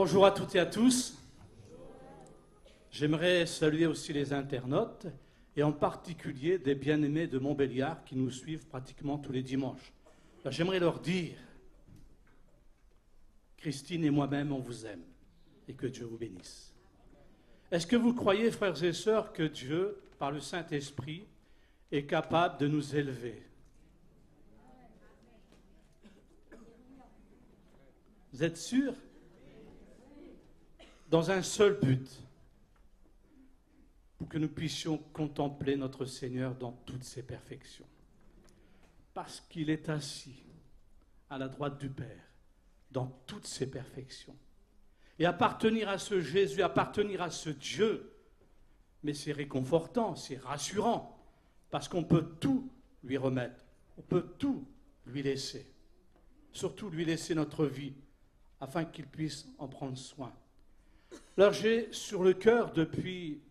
Bonjour à toutes et à tous. J'aimerais saluer aussi les internautes et en particulier des bien-aimés de Montbéliard qui nous suivent pratiquement tous les dimanches. Alors, j'aimerais leur dire, Christine et moi-même, on vous aime et que Dieu vous bénisse. Est-ce que vous croyez, frères et sœurs, que Dieu, par le Saint-Esprit, est capable de nous élever? Vous êtes sûrs? Dans un seul but, pour que nous puissions contempler notre Seigneur dans toutes ses perfections. Parce qu'il est assis à la droite du Père, dans toutes ses perfections. Et appartenir à ce Jésus, appartenir à ce Dieu, mais c'est réconfortant, c'est rassurant, parce qu'on peut tout lui remettre, on peut tout lui laisser, surtout lui laisser notre vie, afin qu'il puisse en prendre soin. Alors j'ai sur le cœur depuis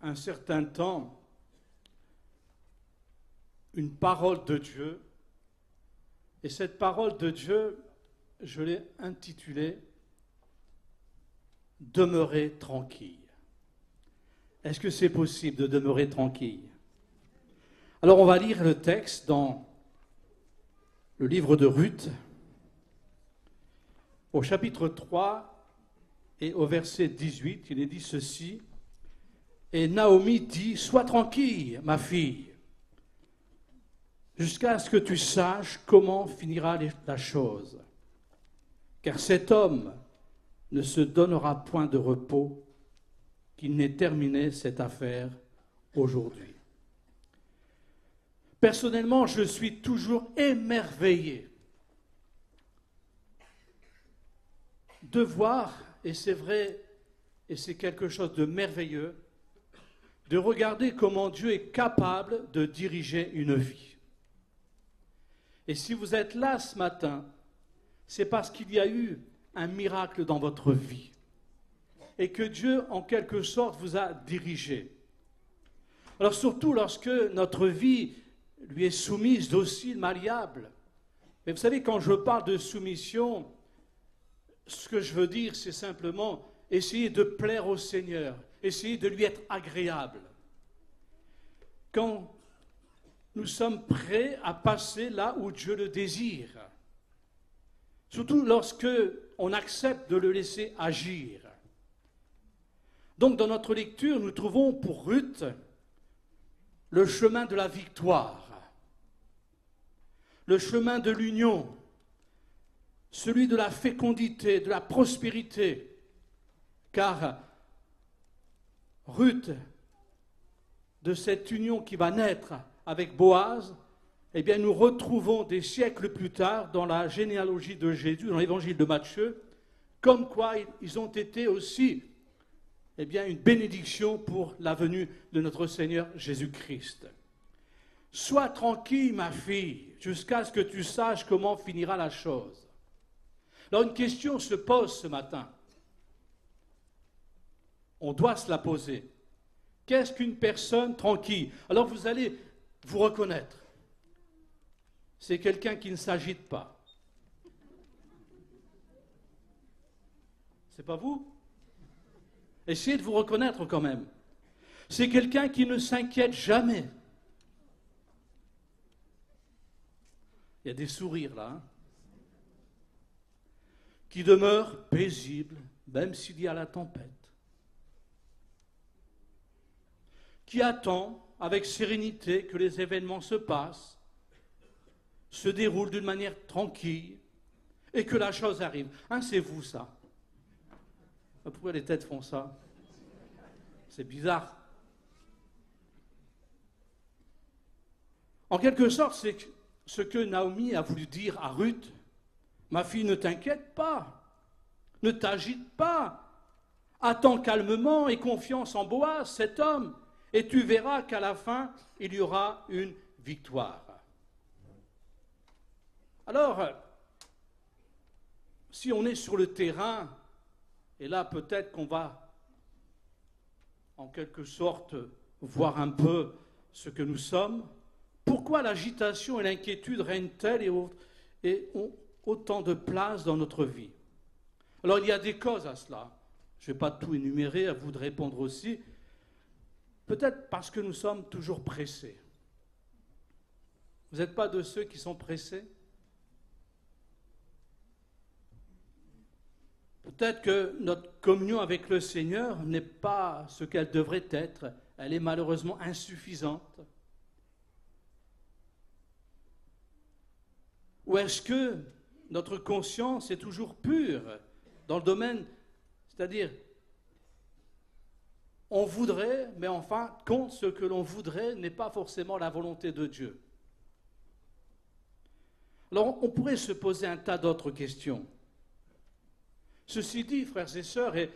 un certain temps une parole de Dieu, et cette parole de Dieu, je l'ai intitulée « Demeurer tranquille ». Est-ce que c'est possible de demeurer tranquille? Alors on va lire le texte dans le livre de Ruth, au chapitre 3 et au verset 18, il est dit ceci. Et Naomi dit, « Sois tranquille, ma fille, jusqu'à ce que tu saches comment finira la chose. Car cet homme ne se donnera point de repos, qu'il n'ait terminé cette affaire aujourd'hui. » Personnellement, je suis toujours émerveillé de voir, et c'est vrai, et c'est quelque chose de merveilleux, de regarder comment Dieu est capable de diriger une vie. Et si vous êtes là ce matin, c'est parce qu'il y a eu un miracle dans votre vie. Et que Dieu, en quelque sorte, vous a dirigé. Alors surtout lorsque notre vie lui est soumise, docile, malléable. Mais vous savez, quand je parle de soumission, ce que je veux dire, c'est simplement essayer de plaire au Seigneur, essayer de lui être agréable. Quand nous sommes prêts à passer là où Dieu le désire, surtout lorsque on accepte de le laisser agir. Donc dans notre lecture, nous trouvons pour Ruth le chemin de la victoire, le chemin de l'union, celui de la fécondité, de la prospérité, car Ruth, de cette union qui va naître avec Boaz, eh bien nous retrouvons des siècles plus tard dans la généalogie de Jésus, dans l'évangile de Matthieu, comme quoi ils ont été aussi eh bien, une bénédiction pour la venue de notre Seigneur Jésus-Christ. Sois tranquille, ma fille, jusqu'à ce que tu saches comment finira la chose. Alors une question se pose ce matin. On doit se la poser. Qu'est-ce qu'une personne tranquille? Alors vous allez vous reconnaître. C'est quelqu'un qui ne s'agite pas. C'est pas vous? Essayez de vous reconnaître quand même. C'est quelqu'un qui ne s'inquiète jamais. Il y a des sourires là, hein? Qui demeure paisible, même s'il y a la tempête. Qui attend avec sérénité que les événements se passent, se déroulent d'une manière tranquille, et que la chose arrive. Hein, c'est vous ça. Pourquoi les têtes font ça? C'est bizarre. En quelque sorte, c'est ce que Naomi a voulu dire à Ruth. Ma fille, ne t'inquiète pas, ne t'agite pas, attends calmement et confiance en Boaz, cet homme, et tu verras qu'à la fin, il y aura une victoire. Alors, si on est sur le terrain, et là peut-être qu'on va en quelque sorte voir un peu ce que nous sommes, pourquoi l'agitation et l'inquiétude règnent-elles et ont autant de place dans notre vie? Alors il y a des causes à cela. Je ne vais pas tout énumérer, à vous de répondre aussi. Peut-être parce que nous sommes toujours pressés. Vous n'êtes pas de ceux qui sont pressés? Peut-être que notre communion avec le Seigneur n'est pas ce qu'elle devrait être. Elle est malheureusement insuffisante. Ou est-ce que notre conscience est toujours pure dans le domaine, c'est-à-dire, on voudrait, mais en fin de compte, ce que l'on voudrait n'est pas forcément la volonté de Dieu. Alors, on pourrait se poser un tas d'autres questions. Ceci dit, frères et sœurs, et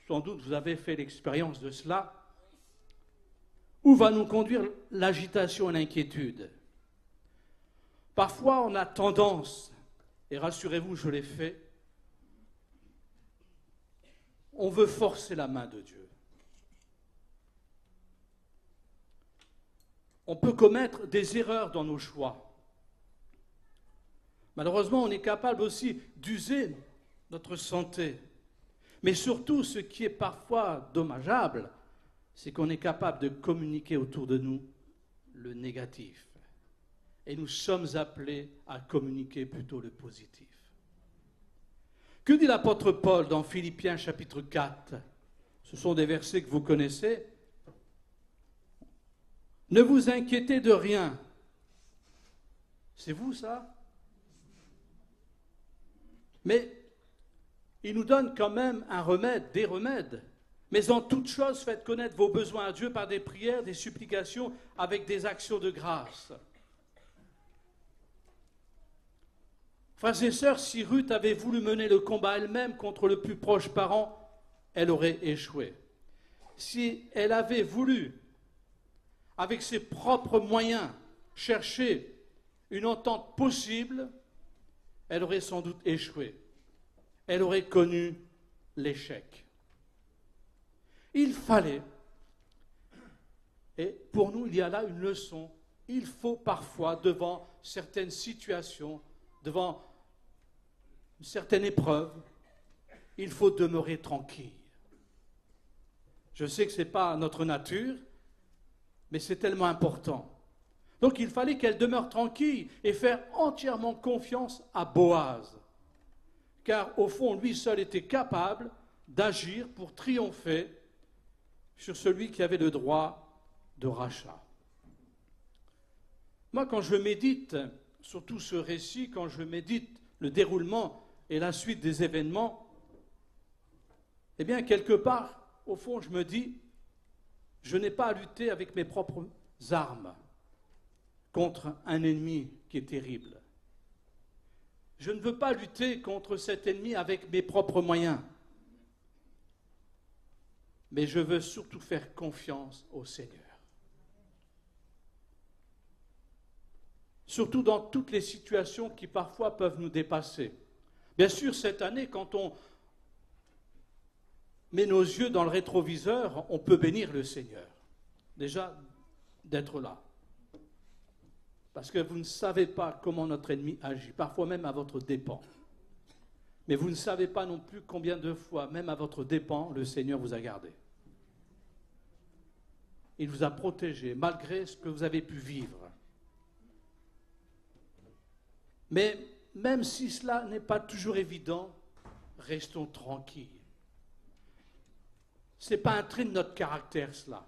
sans doute vous avez fait l'expérience de cela, où va nous conduire l'agitation et l'inquiétude? Parfois, on a tendance, et rassurez-vous, je l'ai fait, on veut forcer la main de Dieu. On peut commettre des erreurs dans nos choix. Malheureusement, on est capable aussi d'user notre santé. Mais surtout, ce qui est parfois dommageable, c'est qu'on est capable de communiquer autour de nous le négatif. Et nous sommes appelés à communiquer plutôt le positif. Que dit l'apôtre Paul dans Philippiens chapitre 4? Ce sont des versets que vous connaissez. Ne vous inquiétez de rien. C'est vous ça? Mais il nous donne quand même un remède, des remèdes. Mais en toute chose, faites connaître vos besoins à Dieu par des prières, des supplications, avec des actions de grâce. Frères et sœurs, si Ruth avait voulu mener le combat elle-même contre le plus proche parent, elle aurait échoué. Si elle avait voulu, avec ses propres moyens, chercher une entente possible, elle aurait sans doute échoué. Elle aurait connu l'échec. Il fallait, et pour nous il y a là une leçon, il faut parfois devant certaines situations, devant une certaine épreuve, il faut demeurer tranquille. Je sais que ce n'est pas notre nature, mais c'est tellement important. Donc il fallait qu'elle demeure tranquille et faire entièrement confiance à Boaz. Car au fond, lui seul était capable d'agir pour triompher sur celui qui avait le droit de rachat. Moi, quand je médite sur tout ce récit, quand je médite le déroulement et la suite des événements, eh bien, quelque part, au fond, je me dis, je n'ai pas à lutter avec mes propres armes contre un ennemi qui est terrible. Je ne veux pas lutter contre cet ennemi avec mes propres moyens. Mais je veux surtout faire confiance au Seigneur. Surtout dans toutes les situations qui parfois peuvent nous dépasser. Bien sûr, cette année, quand on met nos yeux dans le rétroviseur, on peut bénir le Seigneur. Déjà, d'être là. Parce que vous ne savez pas comment notre ennemi agit, parfois même à votre dépens. Mais vous ne savez pas non plus combien de fois, même à votre dépens, le Seigneur vous a gardé. Il vous a protégé, malgré ce que vous avez pu vivre. Mais même si cela n'est pas toujours évident, restons tranquilles. Ce n'est pas un trait de notre caractère, cela.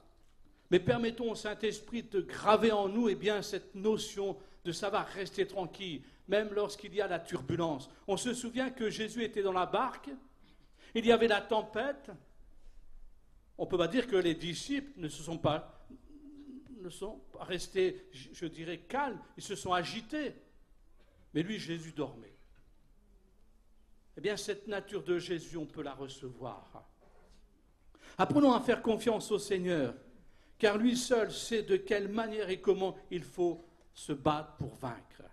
Mais permettons au Saint-Esprit de graver en nous cette notion de savoir rester tranquille, même lorsqu'il y a la turbulence. On se souvient que Jésus était dans la barque, il y avait la tempête. On ne peut pas dire que les disciples ne sont pas restés, je dirais, calmes, ils se sont agités. Mais lui, Jésus dormait. Eh bien, cette nature de Jésus, on peut la recevoir. Apprenons à faire confiance au Seigneur, car lui seul sait de quelle manière et comment il faut se battre pour vaincre.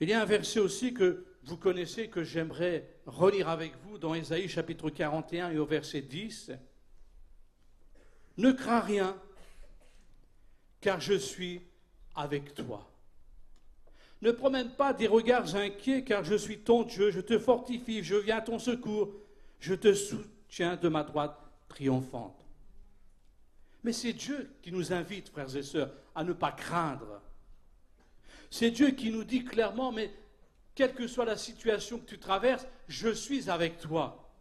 Il y a un verset aussi que vous connaissez, que j'aimerais relire avec vous dans Ésaïe chapitre 41 et au verset 10. « Ne crains rien, car je suis avec toi. Ne promène pas des regards inquiets, car je suis ton Dieu, je te fortifie, je viens à ton secours, je te soutiens de ma droite triomphante. Mais c'est Dieu qui nous invite, frères et sœurs, à ne pas craindre. C'est Dieu qui nous dit clairement, mais quelle que soit la situation que tu traverses, je suis avec toi.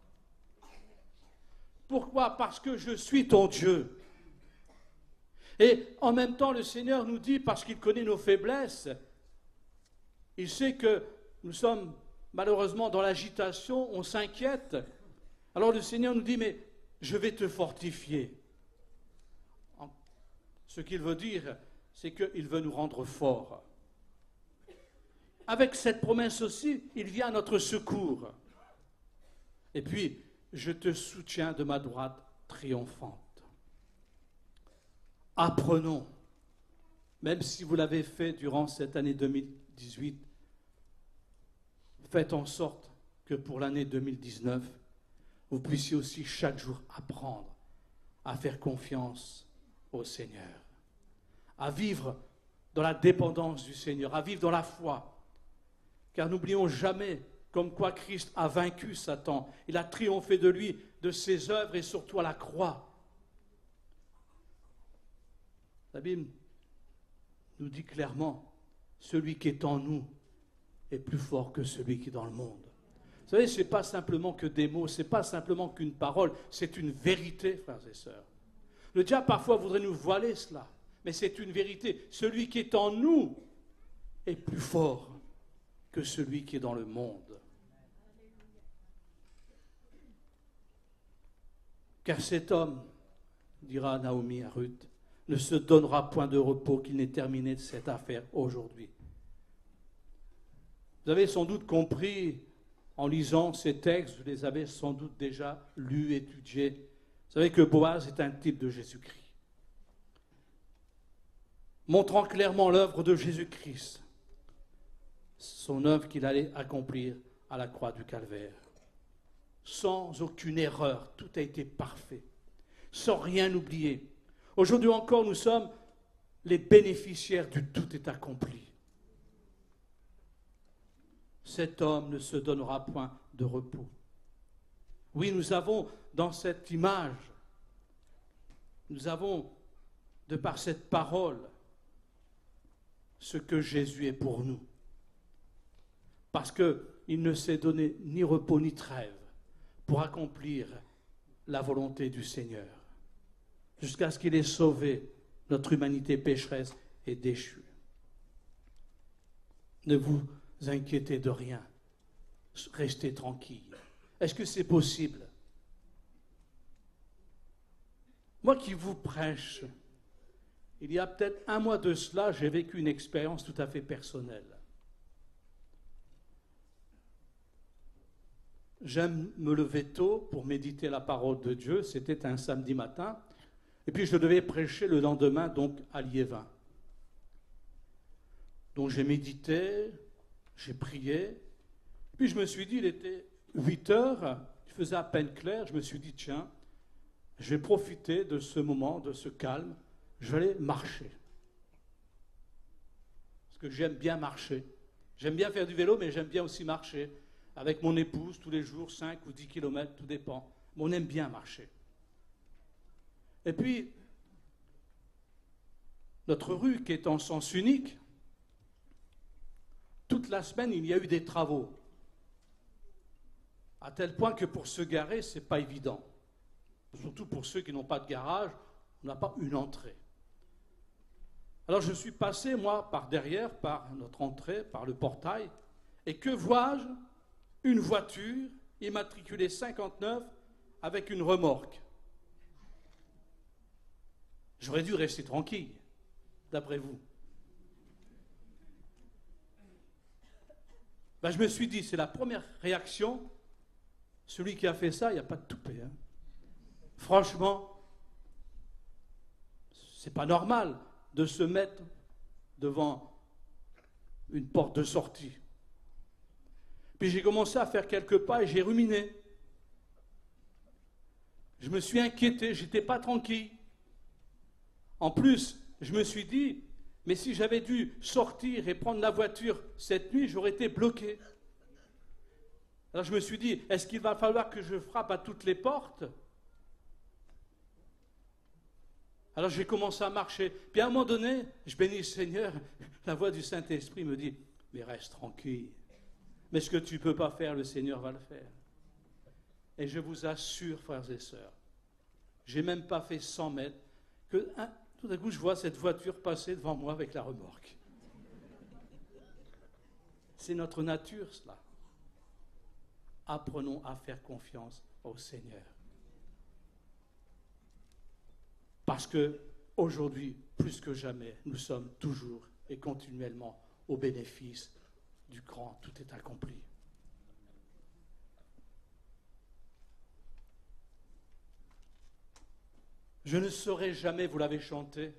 Pourquoi? Parce que je suis ton Dieu. Et en même temps, le Seigneur nous dit, parce qu'il connaît nos faiblesses, il sait que nous sommes malheureusement dans l'agitation, on s'inquiète. Alors le Seigneur nous dit, mais je vais te fortifier. Ce qu'il veut dire, c'est qu'il veut nous rendre forts. Avec cette promesse aussi, il vient à notre secours. Et puis, je te soutiens de ma droite triomphante. Apprenons, même si vous l'avez fait durant cette année 2018, faites en sorte que pour l'année 2019, vous puissiez aussi chaque jour apprendre à faire confiance au Seigneur, à vivre dans la dépendance du Seigneur, à vivre dans la foi. Car n'oublions jamais comme quoi Christ a vaincu Satan. Il a triomphé de lui, de ses œuvres et surtout à la croix. La Bible nous dit clairement, celui qui est en nous est plus fort que celui qui est dans le monde. Vous savez, ce n'est pas simplement que des mots, ce n'est pas simplement qu'une parole, c'est une vérité, frères et sœurs. Le diable parfois voudrait nous voiler cela, mais c'est une vérité. Celui qui est en nous est plus fort que celui qui est dans le monde. Car cet homme, dira Naomi à Ruth, ne se donnera point de repos qu'il n'ait terminé cette affaire aujourd'hui. Vous avez sans doute compris, en lisant ces textes, vous les avez sans doute déjà lus, étudiés. Vous savez que Boaz est un type de Jésus-Christ, montrant clairement l'œuvre de Jésus-Christ, son œuvre qu'il allait accomplir à la croix du Calvaire. Sans aucune erreur, tout a été parfait, sans rien oublier. Aujourd'hui encore, nous sommes les bénéficiaires du tout est accompli. Cet homme ne se donnera point de repos. Oui, nous avons dans cette image, nous avons, de par cette parole, ce que Jésus est pour nous. Parce qu'il ne s'est donné ni repos ni trêve pour accomplir la volonté du Seigneur, jusqu'à ce qu'il ait sauvé notre humanité pécheresse et déchue. Ne vous inquiétez de rien, restez tranquille. Est-ce que c'est possible? Moi qui vous prêche, il y a peut-être un mois de cela, j'ai vécu une expérience tout à fait personnelle. J'aime me lever tôt pour méditer la parole de Dieu. C'était un samedi matin. Et puis je devais prêcher le lendemain, donc à Liévin. Donc j'ai médité, j'ai prié. Puis je me suis dit, il était 8 heures, il faisait à peine clair. Je me suis dit, tiens, je vais profiter de ce moment, de ce calme. Je vais aller marcher. Parce que j'aime bien marcher. J'aime bien faire du vélo, mais j'aime bien aussi marcher. Avec mon épouse, tous les jours, 5 ou 10 kilomètres, tout dépend. Mais on aime bien marcher. Et puis, notre rue qui est en sens unique, toute la semaine, il y a eu des travaux. À tel point que pour se garer, ce n'est pas évident. Surtout pour ceux qui n'ont pas de garage, on n'a pas une entrée. Alors je suis passé, moi, par derrière, par notre entrée, par le portail, et que vois-je? Une voiture immatriculée 59 avec une remorque. J'aurais dû rester tranquille, d'après vous. Ben, je me suis dit, c'est la première réaction. Celui qui a fait ça, il n'y a pas de toupet. Hein. Franchement, c'est pas normal de se mettre devant une porte de sortie. Puis j'ai commencé à faire quelques pas et j'ai ruminé. Je me suis inquiété, j'étais pas tranquille. En plus, je me suis dit, Mais si j'avais dû sortir et prendre la voiture cette nuit, j'aurais été bloqué. Alors je me suis dit, est-ce qu'il va falloir que je frappe à toutes les portes? Alors j'ai commencé à marcher. Puis à un moment donné, je bénis le Seigneur, la voix du Saint-Esprit me dit, mais reste tranquille. Mais ce que tu ne peux pas faire, le Seigneur va le faire. Et je vous assure, frères et sœurs, je n'ai même pas fait 100 mètres, que tout d'un coup je vois cette voiture passer devant moi avec la remorque. C'est notre nature, cela. Apprenons à faire confiance au Seigneur. Parce que aujourd'hui, plus que jamais, nous sommes toujours et continuellement au bénéfice du grand tout est accompli. Je ne saurais jamais, vous l'avez chanté,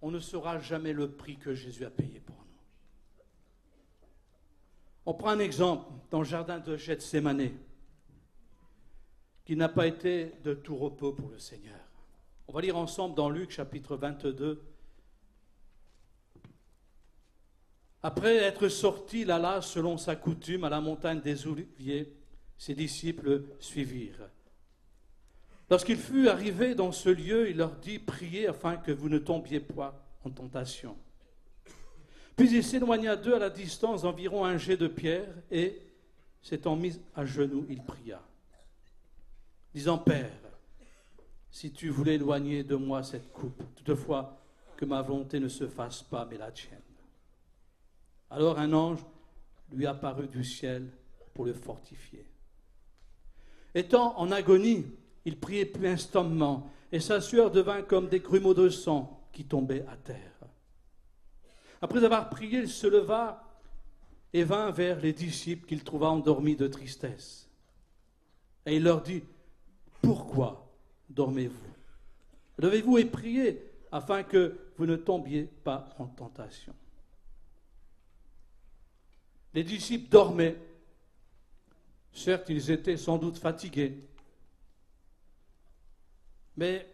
on ne saura jamais le prix que Jésus a payé pour nous. On prend un exemple dans le jardin de Gethsémane, qui n'a pas été de tout repos pour le Seigneur. On va lire ensemble dans Luc chapitre 22. Après être sorti, il alla selon sa coutume à la montagne des Oliviers. Ses disciples suivirent. Lorsqu'il fut arrivé dans ce lieu, il leur dit, priez afin que vous ne tombiez pas en tentation. Puis il s'éloigna d'eux à la distance d'environ un jet de pierre et, s'étant mis à genoux, il pria, disant, Père, si tu voulais éloigner de moi cette coupe, toutefois que ma volonté ne se fasse pas, mais la tienne. Alors un ange lui apparut du ciel pour le fortifier. Étant en agonie, il priait plus instamment, et sa sueur devint comme des grumeaux de sang qui tombaient à terre. Après avoir prié, il se leva et vint vers les disciples qu'il trouva endormis de tristesse. Et il leur dit, pourquoi dormez-vous? Levez-vous et priez, afin que vous ne tombiez pas en tentation. Les disciples dormaient. Certes, ils étaient sans doute fatigués. Mais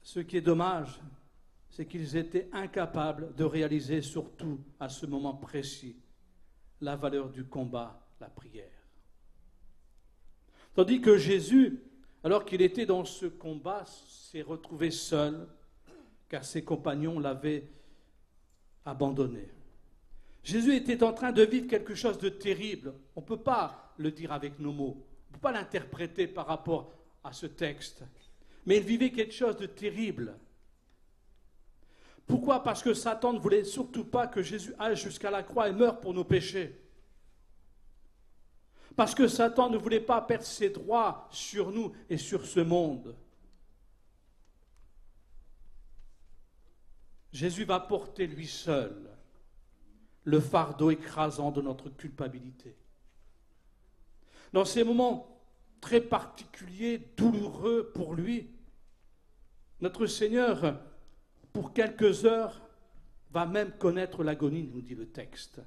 ce qui est dommage, c'est qu'ils étaient incapables de réaliser, surtout à ce moment précis, la valeur du combat, la prière. Tandis que Jésus, alors qu'il était dans ce combat, s'est retrouvé seul, car ses compagnons l'avaient abandonné. Jésus était en train de vivre quelque chose de terrible. On ne peut pas le dire avec nos mots. On ne peut pas l'interpréter par rapport à ce texte. Mais il vivait quelque chose de terrible. Pourquoi? Parce que Satan ne voulait surtout pas que Jésus aille jusqu'à la croix et meure pour nos péchés. Parce que Satan ne voulait pas perdre ses droits sur nous et sur ce monde. Jésus va porter lui seul le fardeau écrasant de notre culpabilité. Dans ces moments très particuliers, douloureux pour lui, notre Seigneur, pour quelques heures, va même connaître l'agonie, nous dit le texte.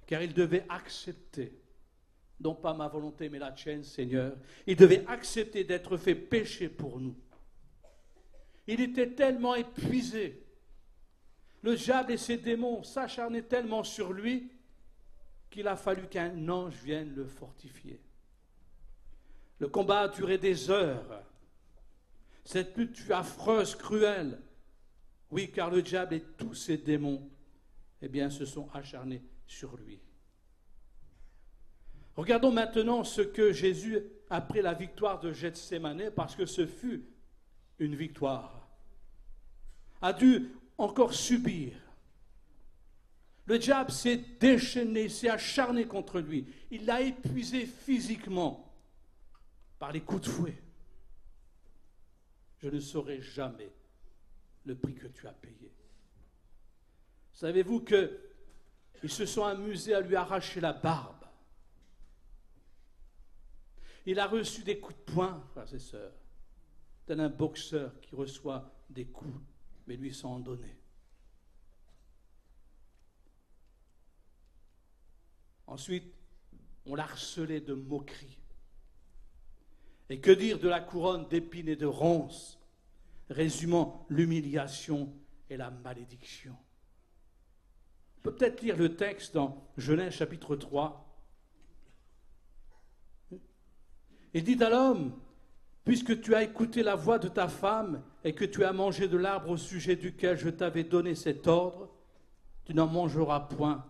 Car il devait accepter, non pas ma volonté, mais la tienne, Seigneur, il devait accepter d'être fait péché pour nous. Il était tellement épuisé. Le diable et ses démons s'acharnaient tellement sur lui qu'il a fallu qu'un ange vienne le fortifier. Le combat a duré des heures. Cette lutte fut affreuse, cruelle. Oui, car le diable et tous ses démons, eh bien, se sont acharnés sur lui. Regardons maintenant ce que Jésus, après la victoire de Gethsémane, parce que ce fut une victoire, a dû encore subir. Le diable s'est déchaîné, s'est acharné contre lui. Il l'a épuisé physiquement par les coups de fouet. Je ne saurai jamais le prix que tu as payé. Savez-vous qu'ils se sont amusés à lui arracher la barbe? Il a reçu des coups de poing, frères et sœurs, tel un boxeur qui reçoit des coups, mais lui sans en donner. Ensuite, on l'a harcelé de moqueries. Et que dire de la couronne d'épines et de ronces? résumant l'humiliation et la malédiction. On peut peut-être lire le texte dans Genèse chapitre 3. Il dit à l'homme, puisque tu as écouté la voix de ta femme et que tu as mangé de l'arbre au sujet duquel je t'avais donné cet ordre, tu n'en mangeras point.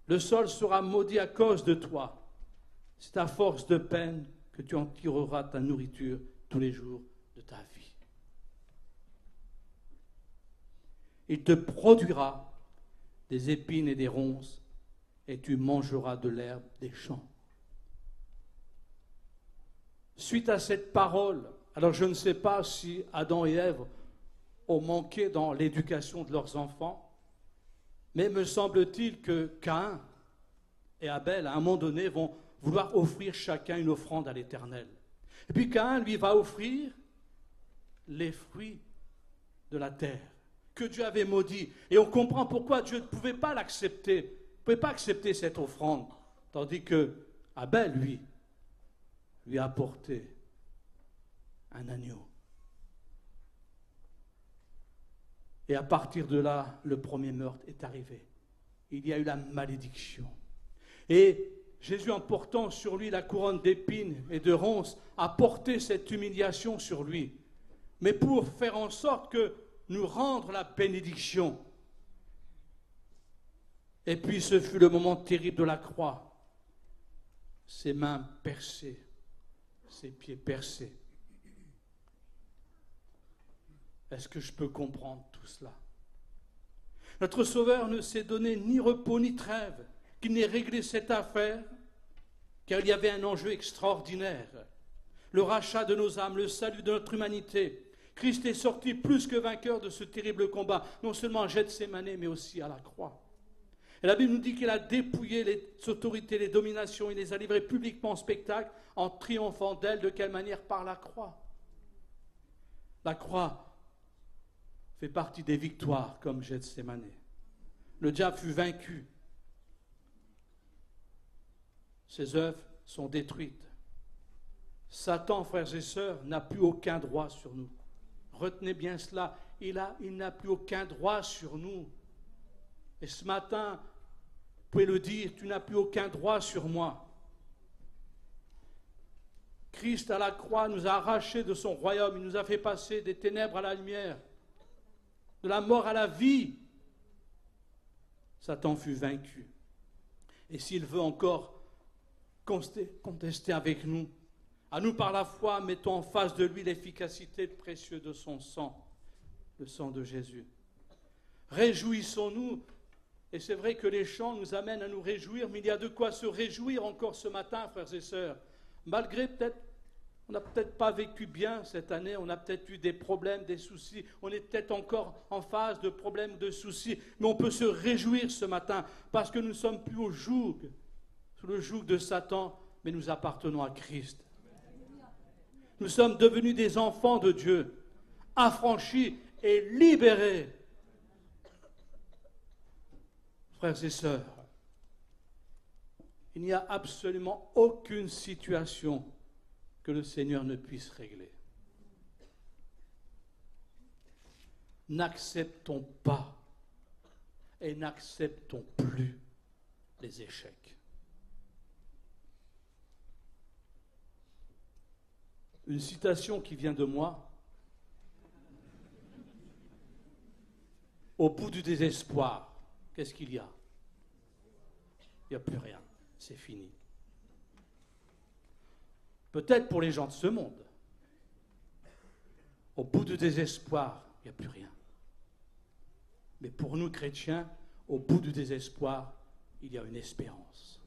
Le sol sera maudit à cause de toi. C'est à force de peine que tu en tireras ta nourriture tous les jours de ta vie. Il te produira des épines et des ronces, et tu mangeras de l'herbe des champs. Suite à cette parole, alors je ne sais pas si Adam et Ève ont manqué dans l'éducation de leurs enfants, mais me semble-t-il que Caïn et Abel, à un moment donné, vont vouloir offrir chacun une offrande à l'Éternel. Et puis Caïn, lui, va offrir les fruits de la terre que Dieu avait maudits. Et on comprend pourquoi Dieu ne pouvait pas l'accepter, ne pouvait pas accepter cette offrande, tandis que Abel, lui a apporté un agneau. Et à partir de là, le premier meurtre est arrivé. Il y a eu la malédiction. Et Jésus, en portant sur lui la couronne d'épines et de ronces, a porté cette humiliation sur lui. Mais pour faire en sorte que nous rendre la bénédiction. Et puis ce fut le moment terrible de la croix. Ses mains percées, ses pieds percés. Est-ce que je peux comprendre tout cela? Notre Sauveur ne s'est donné ni repos ni trêve, qu'il n'ait réglé cette affaire, car il y avait un enjeu extraordinaire. Le rachat de nos âmes, le salut de notre humanité. Christ est sorti plus que vainqueur de ce terrible combat, non seulement à Gethsémani, mais aussi à la croix. Et la Bible nous dit qu'il a dépouillé les autorités, les dominations, il les a livrées publiquement en spectacle, en triomphant d'elles. De quelle manière? Par la croix. La croix fait partie des victoires, comme Gethsémani. Le diable fut vaincu. Ses œuvres sont détruites. Satan, frères et sœurs, n'a plus aucun droit sur nous. Retenez bien cela, il n'a plus aucun droit sur nous. Et ce matin, vous pouvez le dire, tu n'as plus aucun droit sur moi. Christ à la croix nous a arrachés de son royaume, il nous a fait passer des ténèbres à la lumière, de la mort à la vie. Satan fut vaincu. Et s'il veut encore contester avec nous, à nous par la foi, mettons en face de lui l'efficacité précieuse de son sang, le sang de Jésus. Réjouissons-nous, et c'est vrai que les chants nous amènent à nous réjouir, mais il y a de quoi se réjouir encore ce matin, frères et sœurs. Malgré peut-être, on n'a peut-être pas vécu bien cette année, on a peut-être eu des problèmes, des soucis, on est peut-être encore en phase de problèmes, de soucis, mais on peut se réjouir ce matin, parce que nous ne sommes plus au joug, sous le joug de Satan, mais nous appartenons à Christ. Nous sommes devenus des enfants de Dieu, affranchis et libérés. Frères et sœurs, il n'y a absolument aucune situation que le Seigneur ne puisse régler. N'acceptons pas et n'acceptons plus les échecs. Une citation qui vient de moi. Au bout du désespoir, qu'est-ce qu'il y a? Il n'y a plus rien, c'est fini. Peut-être pour les gens de ce monde. Au bout du désespoir, il n'y a plus rien. Mais pour nous chrétiens, au bout du désespoir, il y a une espérance.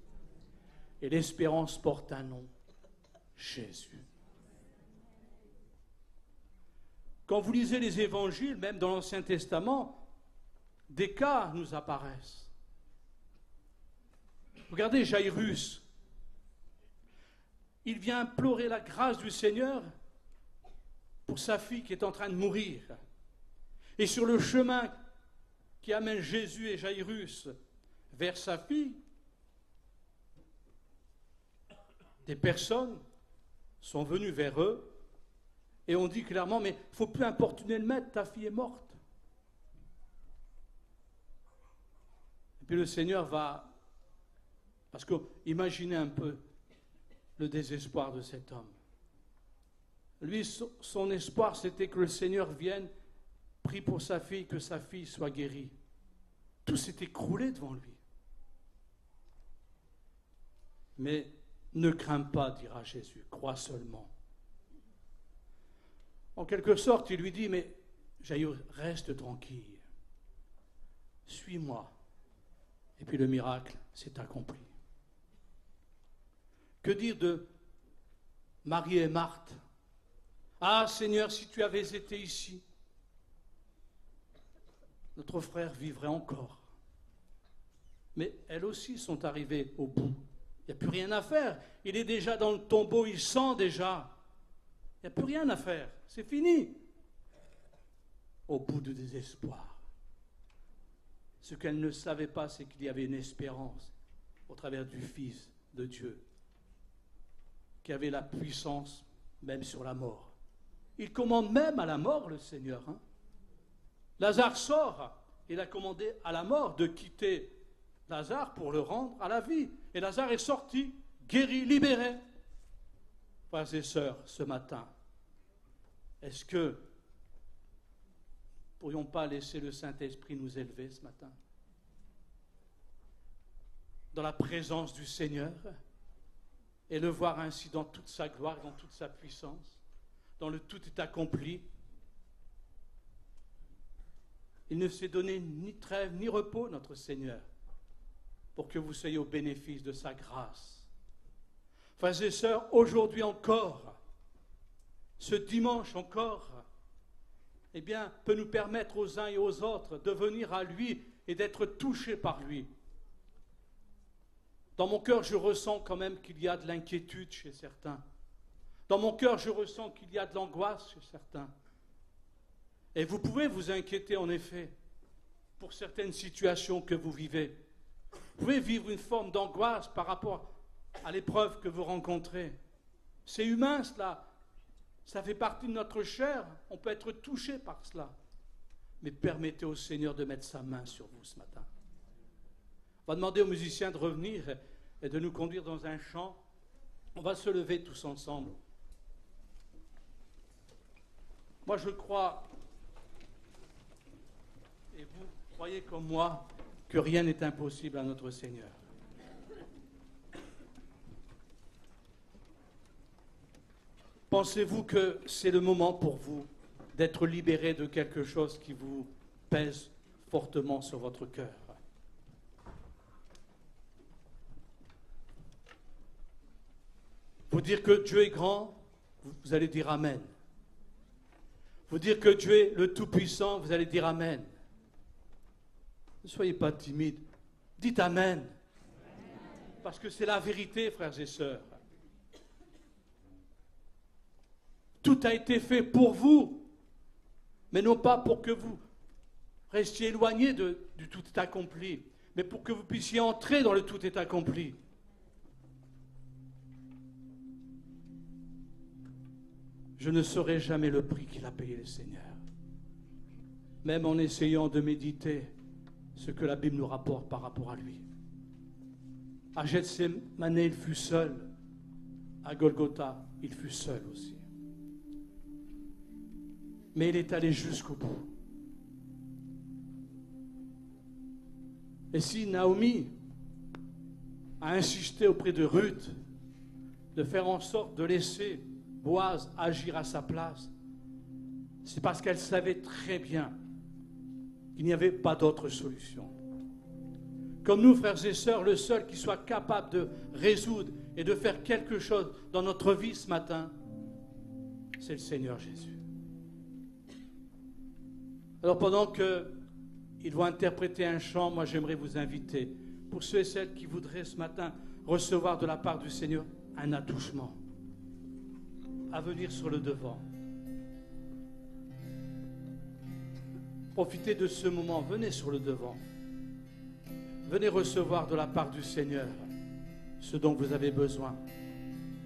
Et l'espérance porte un nom, Jésus. Quand vous lisez les évangiles, même dans l'Ancien Testament, des cas nous apparaissent. Regardez Jairus. Il vient implorer la grâce du Seigneur pour sa fille qui est en train de mourir. Et sur le chemin qui amène Jésus et Jairus vers sa fille, des personnes sont venues vers eux Et on dit clairement, mais il ne faut plus importuner le maître, ta fille est morte. Et puis le Seigneur va... Parce que imaginez un peu le désespoir de cet homme. Lui, son espoir, c'était que le Seigneur vienne, prie pour sa fille, que sa fille soit guérie. Tout s'est écroulé devant lui. Mais ne crains pas, dira Jésus, crois seulement. En quelque sorte, il lui dit, mais Jaïr, reste tranquille, suis-moi. Et puis le miracle s'est accompli. Que dire de Marie et Marthe? Ah Seigneur, si tu avais été ici, notre frère vivrait encore. Mais elles aussi sont arrivées au bout. Il n'y a plus rien à faire. Il est déjà dans le tombeau, il sent déjà. Il n'y a plus rien à faire. C'est fini. Au bout du désespoir. Ce qu'elle ne savait pas, c'est qu'il y avait une espérance au travers du Fils de Dieu, qui avait la puissance même sur la mort. Il commande même à la mort, le Seigneur. Lazare sort. Il a commandé à la mort de quitter Lazare pour le rendre à la vie. Et Lazare est sorti, guéri, libéré. Frères et sœurs, ce matin, est-ce que nous ne pourrions pas laisser le Saint-Esprit nous élever ce matin? Dans la présence du Seigneur, et le voir ainsi dans toute sa gloire, dans toute sa puissance, dans le tout est accompli. Il ne s'est donné ni trêve ni repos, notre Seigneur, pour que vous soyez au bénéfice de sa grâce. Frères et sœurs, aujourd'hui encore, ce dimanche encore, eh bien, peut nous permettre aux uns et aux autres de venir à lui et d'être touchés par lui. Dans mon cœur, je ressens quand même qu'il y a de l'inquiétude chez certains. Dans mon cœur, je ressens qu'il y a de l'angoisse chez certains. Et vous pouvez vous inquiéter, en effet, pour certaines situations que vous vivez. Vous pouvez vivre une forme d'angoisse par rapport à l'épreuve que vous rencontrez. C'est humain, cela. Ça fait partie de notre chair. On peut être touché par cela. Mais permettez au Seigneur de mettre sa main sur vous ce matin. On va demander aux musiciens de revenir et de nous conduire dans un chant. On va se lever tous ensemble. Moi, je crois, et vous croyez comme moi, que rien n'est impossible à notre Seigneur. Pensez-vous que c'est le moment pour vous d'être libéré de quelque chose qui vous pèse fortement sur votre cœur? Vous dire que Dieu est grand, vous allez dire Amen. Vous dire que Dieu est le Tout-Puissant, vous allez dire Amen. Ne soyez pas timides, dites Amen. Parce que c'est la vérité, frères et sœurs. Tout a été fait pour vous, mais non pas pour que vous restiez éloignés du tout est accompli, mais pour que vous puissiez entrer dans le tout est accompli. Je ne saurai jamais le prix qu'il a payé le Seigneur. Même en essayant de méditer ce que la Bible nous rapporte par rapport à lui. À Gethsémane, il fut seul. À Golgotha, il fut seul aussi. Mais il est allé jusqu'au bout. Et si Naomi a insisté auprès de Ruth de faire en sorte de laisser Boaz agir à sa place, c'est parce qu'elle savait très bien qu'il n'y avait pas d'autre solution. Comme nous, frères et sœurs, le seul qui soit capable de résoudre et de faire quelque chose dans notre vie ce matin, c'est le Seigneur Jésus. Alors pendant qu'ils vont interpréter un chant, moi j'aimerais vous inviter, pour ceux et celles qui voudraient ce matin recevoir de la part du Seigneur un attouchement, à venir sur le devant. Profitez de ce moment, venez sur le devant. Venez recevoir de la part du Seigneur ce dont vous avez besoin.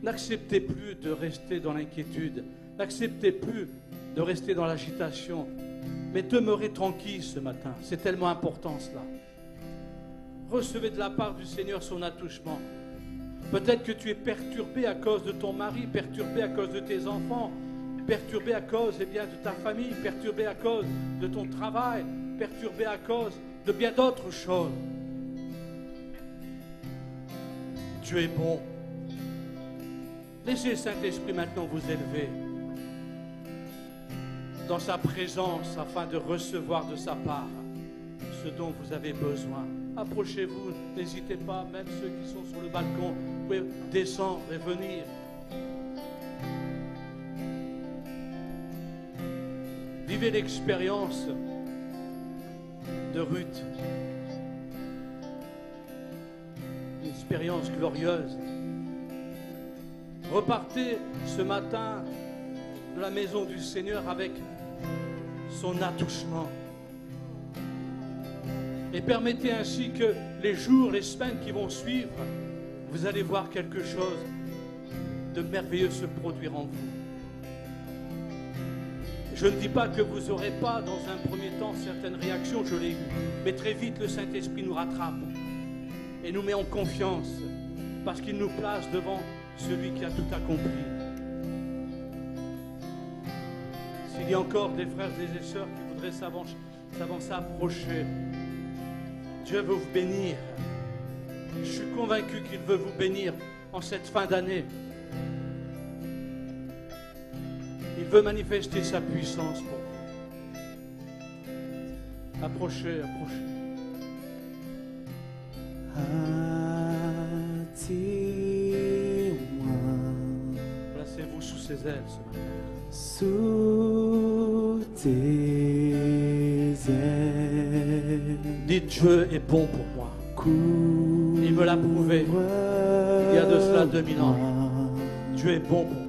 N'acceptez plus de rester dans l'inquiétude. N'acceptez plus de rester dans l'agitation, mais demeurez tranquille ce matin. C'est tellement important cela. Recevez de la part du Seigneur son attouchement. Peut-être que tu es perturbé à cause de ton mari, perturbé à cause de tes enfants, perturbé à cause de ta famille, perturbé à cause de ton travail, perturbé à cause de bien d'autres choses. Dieu est bon. Laissez le Saint-Esprit maintenant vous élever dans sa présence afin de recevoir de sa part ce dont vous avez besoin. Approchez-vous, n'hésitez pas, même ceux qui sont sur le balcon, vous pouvez descendre et venir. Vivez l'expérience de Ruth, une expérience glorieuse. Repartez ce matin de la maison du Seigneur avec son attouchement. Et permettez ainsi que les jours, les semaines qui vont suivre, vous allez voir quelque chose de merveilleux se produire en vous. Je ne dis pas que vous n'aurez pas dans un premier temps certaines réactions, je l'ai eu, mais très vite le Saint-Esprit nous rattrape et nous met en confiance parce qu'il nous place devant celui qui a tout accompli. S'il y a encore des frères et des sœurs qui voudraient s'avancer, approcher, Dieu veut vous bénir. Je suis convaincu qu'il veut vous bénir en cette fin d'année. Il veut manifester sa puissance pour vous. Approchez, approchez. Attire-moi. Placez-vous sous ses ailes ce matin. Sous tes ailes. Dites, Dieu est bon pour moi. Il me l'a prouvé il y a de cela 2000 ans. Dieu est bon pour moi.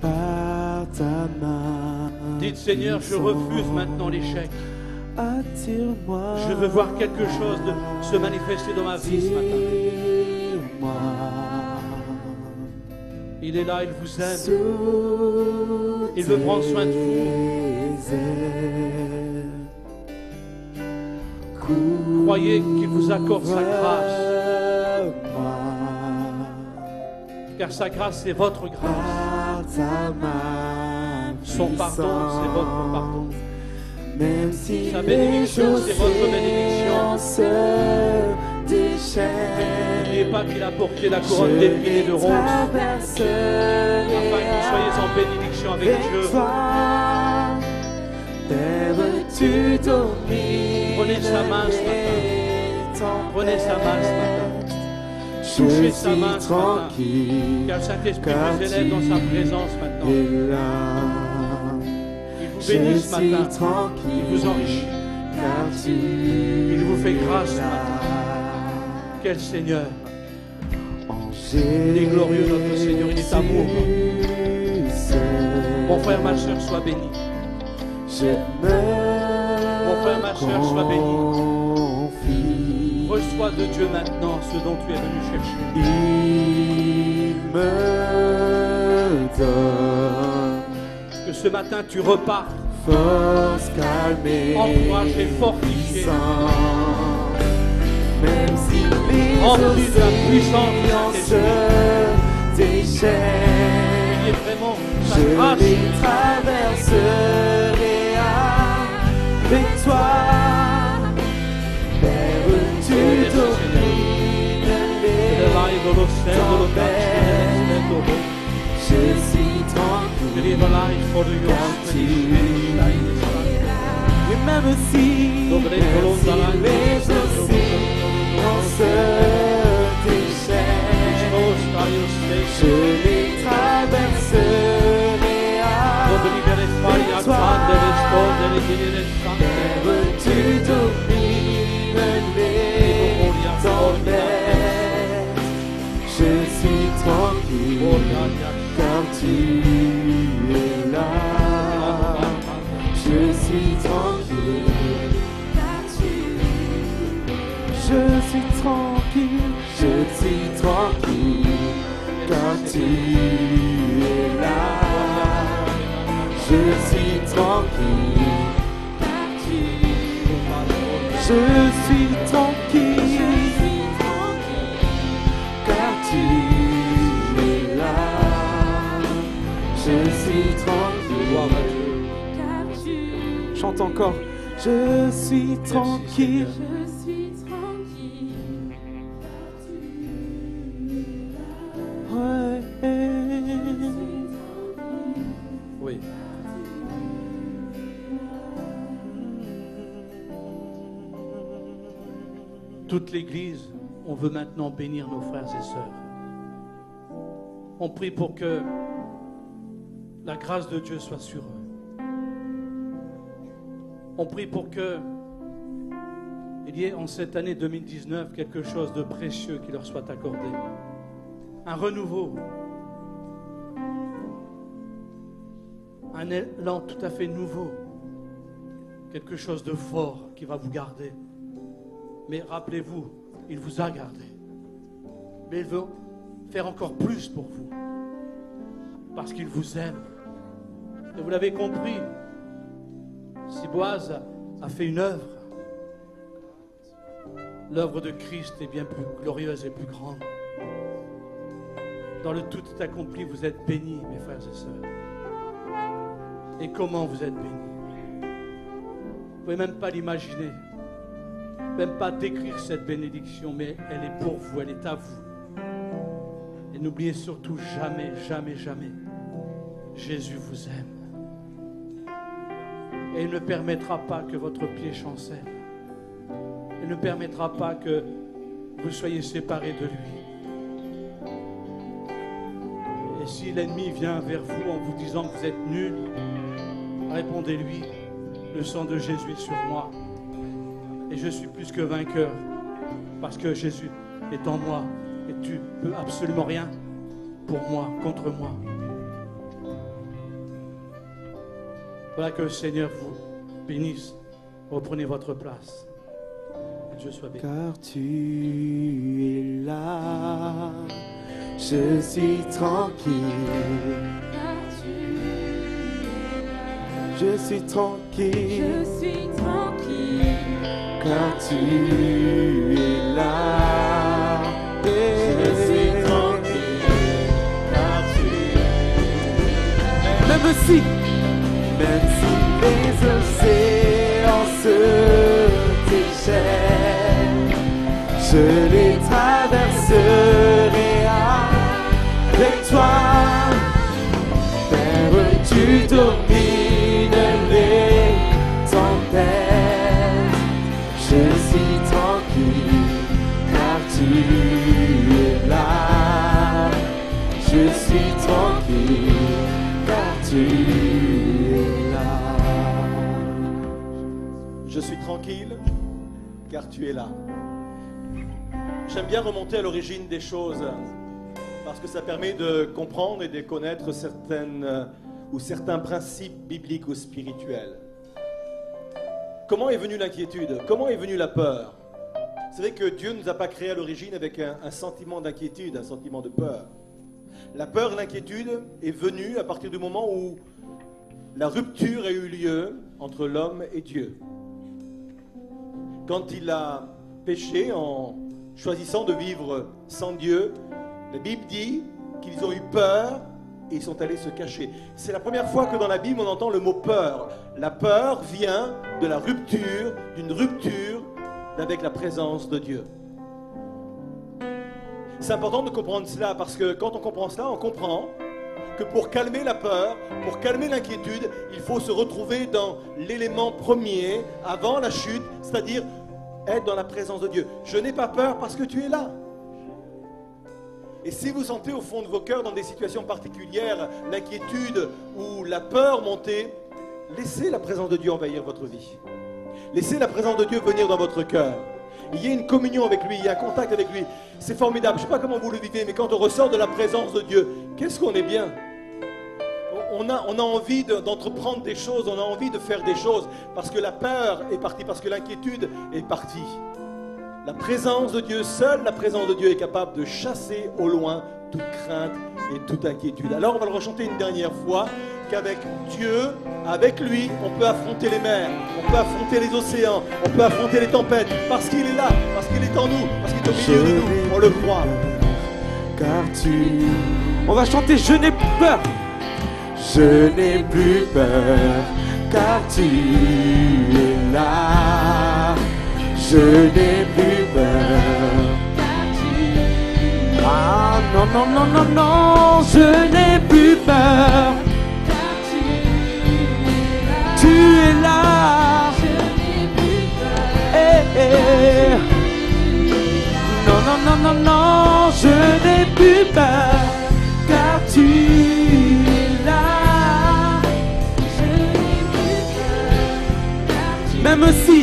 Par ta main. Dites, Seigneur, je refuse maintenant l'échec. Attire-moi. Je veux voir quelque chose de se manifester dans ma vie ce matin. Il est là, il vous aime. Il veut prendre soin de vous. Croyez qu'il vous accorde sa grâce. Car sa grâce, c'est votre grâce. Son pardon, c'est votre pardon. Même si sa bénédiction, c'est votre bénédiction. N'oubliez pas qu'il a porté la couronne d'épines et de ronces afin que vous soyez en bénédiction avec Dieu. Prenez sa main ce matin. Prenez sa main ce matin. Touchez sa main ce matin. Car le Saint-Esprit vous élève dans sa présence maintenant. Il vous bénit ce matin. Il vous enrichit. Il vous fait grâce ce matin. Quel Seigneur. Il est glorieux notre Seigneur. Il est amour. Mon frère, ma soeur, sois béni. Mon frère, ma soeur, sois béni. Reçois de Dieu maintenant ce dont tu es venu chercher. Il me donne que ce matin tu repartes force, calmée, encouragé, fortifié, même si les rempli de la puissance se déchaînent. Il est vraiment sa Je grâce. les traverserai avec toi. Tu domines les tempêtes. Je suis tranquille car tu es là. Et même si les océans se déchaînent, je les traverserai avec toi. Tu domines les tempêtes. Je suis tranquille car tu es là. Je suis tranquille car tu es là. Je suis tranquille car tu es là. Je suis tranquille, car tu es là. Je suis tranquille, car tu es là. Je suis tranquille, car tu es là. Chante encore. Je suis tranquille. Je suis tranquille, car tu es là. Oui. Toute l'Église, on veut maintenant bénir nos frères et sœurs. On prie pour que la grâce de Dieu soit sur eux. On prie pour que il y ait en cette année 2019 quelque chose de précieux qui leur soit accordé. Un renouveau. Un élan tout à fait nouveau. Quelque chose de fort qui va vous garder. Mais rappelez-vous, il vous a gardé. Mais il veut faire encore plus pour vous. Parce qu'il vous aime. Et vous l'avez compris. Si Boaz a fait une œuvre, l'œuvre de Christ est bien plus glorieuse et plus grande. Dans le tout est accompli, vous êtes bénis, mes frères et sœurs. Et comment vous êtes bénis? Vous ne pouvez même pas l'imaginer. Même pas décrire cette bénédiction, mais elle est pour vous, elle est à vous. Et n'oubliez surtout jamais, jamais, jamais, Jésus vous aime. Et il ne permettra pas que votre pied chancelle. Il ne permettra pas que vous soyez séparés de lui. Et si l'ennemi vient vers vous en vous disant que vous êtes nuls, répondez-lui, le sang de Jésus est sur moi. Et je suis plus que vainqueur, parce que Jésus est en moi. Et tu ne peux absolument rien pour moi, contre moi. Voilà, que le Seigneur vous bénisse. Reprenez votre place. Que Dieu soit béni. Car tu es là, je suis tranquille. Car tu es là, je suis tranquille. Je suis tranquille. Car tu es là. Je suis tranquille. Car tu es là. Même si les océans se déchaînent, je les traverserai avec toi. Père, tu domines les tempêtes. Je suis tranquille, car tu es là. Je suis tranquille, car tu es là. Je suis tranquille, car tu es là. J'aime bien remonter à l'origine des choses, parce que ça permet de comprendre et de connaître certains principes bibliques ou spirituels. Comment est venue l'inquiétude? Comment est venue la peur? C'est vrai que Dieu ne nous a pas créés à l'origine avec un sentiment d'inquiétude, un sentiment de peur. La peur et l'inquiétude est venue à partir du moment où la rupture a eu lieu entre l'homme et Dieu. Quand il a péché en choisissant de vivre sans Dieu, la Bible dit qu'ils ont eu peur et ils sont allés se cacher. C'est la première fois que dans la Bible on entend le mot peur. La peur vient de la rupture, d'une rupture avec la présence de Dieu. C'est important de comprendre cela parce que quand on comprend cela, on comprend que pour calmer la peur, pour calmer l'inquiétude, il faut se retrouver dans l'élément premier avant la chute, c'est-à-dire être dans la présence de Dieu. Je n'ai pas peur parce que tu es là. Et si vous sentez au fond de vos cœurs dans des situations particulières l'inquiétude ou la peur monter, laissez la présence de Dieu envahir votre vie. Laissez la présence de Dieu venir dans votre cœur. Il y a une communion avec lui, il y a un contact avec lui. C'est formidable. Je ne sais pas comment vous le vivez, mais quand on ressort de la présence de Dieu, qu'est-ce qu'on est bien. On a envie d'entreprendre des choses, on a envie de faire des choses, parce que la peur est partie, parce que l'inquiétude est partie. La présence de Dieu, seule la présence de Dieu est capable de chasser au loin toute crainte et toute inquiétude. Alors on va le rechanter une dernière fois, qu'avec Dieu, avec lui, on peut affronter les mers, on peut affronter les océans, on peut affronter les tempêtes, parce qu'il est là, parce qu'il est en nous, parce qu'il est au milieu de nous, on le croit. Car on va chanter je n'ai plus peur. Je n'ai plus peur, car tu es là. Je n'ai plus peur. Ah non, non, non, non, non, je n'ai plus peur. Tu es là. Eh, eh. Non, non, non, non, non, je n'ai plus peur, car tu es là. Même si,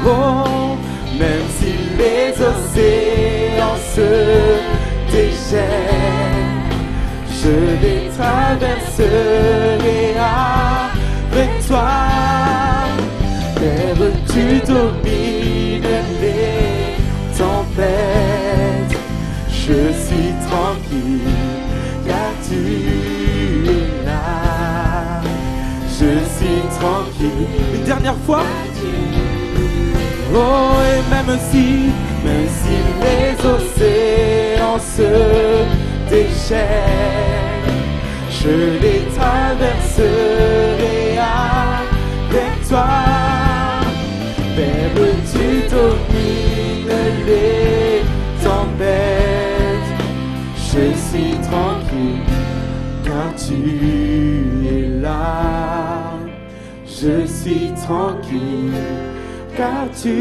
oh, même si les océans se déchaînent, je les traverserai avec toi. Terre, tu domines les tempêtes. Je suis tranquille, car tu es là. Je suis tranquille. Une dernière fois. Oh, et même si les océans se déchaînent, je les traverserai avec toi. Même tu domines les tempêtes. Je suis tranquille, car tu es là. Je suis tranquille, car tu